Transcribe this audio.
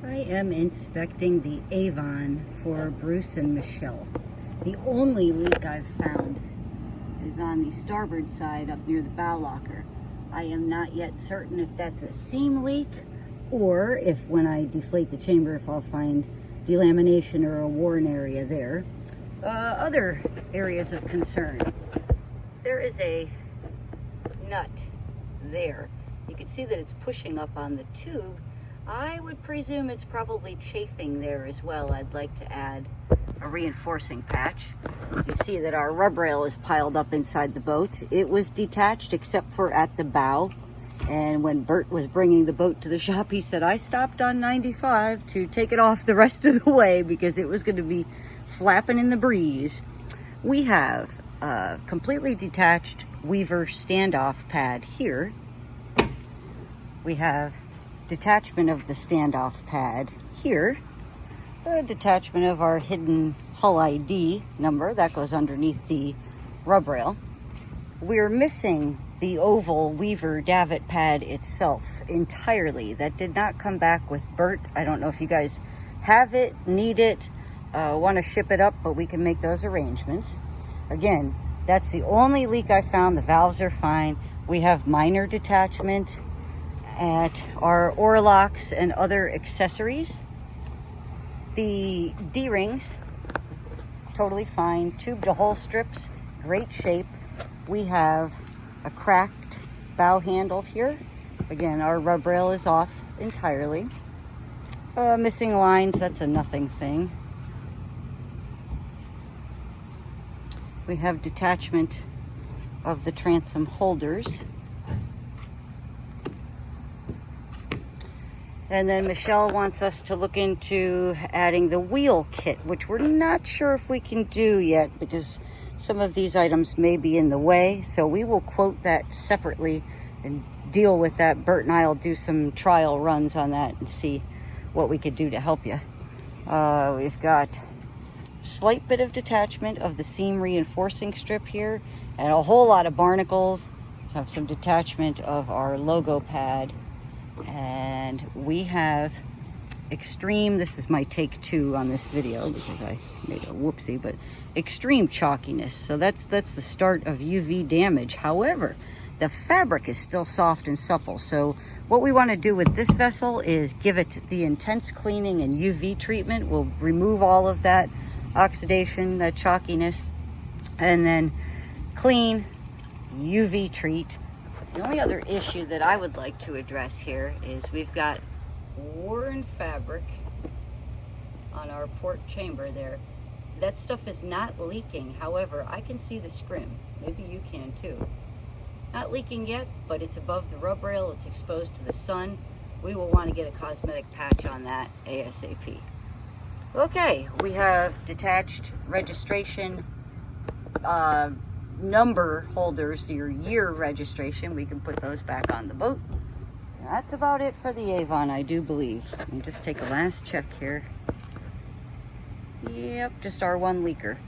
I am inspecting the Avon for Bruce and Michelle. The only leak I've found is on the starboard side up near the bow locker. I am not yet certain if that's a seam leak or if when I deflate the chamber, if I'll find delamination or a worn area there. Other areas of concern. There is a nut there. You can see that it's pushing up on the tube. I would presume it's probably chafing there as well. I'd like to add a reinforcing patch. You see that our rub rail is piled up inside the boat. It was detached except for at the bow. And when Bert was bringing the boat to the shop, he said, I stopped on 95 to take it off the rest of the way because it was going to be flapping in the breeze. We have a completely detached Weaver standoff pad here. We have detachment of the standoff pad here. A detachment of our hidden hull ID number that goes underneath the rub rail. We're missing the oval Weaver davit pad itself entirely. That did not come back with Bert. I don't know if you guys have it, need it, want to ship it up, but we can make those arrangements. Again, that's the only leak I found. The valves are fine. We have minor detachment at our oar locks and other accessories. The D-rings, totally fine. Tube to hole strips, great shape. We have a cracked bow handle here. Again, our rub rail is off entirely. Missing lines, that's a nothing thing. We have detachment of the transom holders. And then Michelle wants us to look into adding the wheel kit, which we're not sure if we can do yet because some of these items may be in the way. So we will quote that separately and deal with that. Bert and I will do some trial runs on that and see what we could do to help you. We've got a slight bit of detachment of the seam reinforcing strip here and a whole lot of barnacles. Have some detachment of our logo pad. And we have extreme, this is my take 2 on this video because I made a whoopsie, but extreme chalkiness. So that's the start of UV damage. However, the fabric is still soft and supple. So what we want to do with this vessel is give it the intense cleaning and UV treatment. We'll remove all of that oxidation, that chalkiness, and then clean, UV treat. The only other issue that I would like to address here is we've got worn fabric on our port chamber there. That stuff is not leaking. However, I can see the scrim. Maybe you can too. Not leaking yet, but it's above the rub rail. It's exposed to the sun. We will want to get a cosmetic patch on that ASAP. Okay, we have detached registration number holders, your year registration. We can put those back on the boat. That's about it for the Avon, I do believe. Let me just take a last check here. Yep, just our one leaker.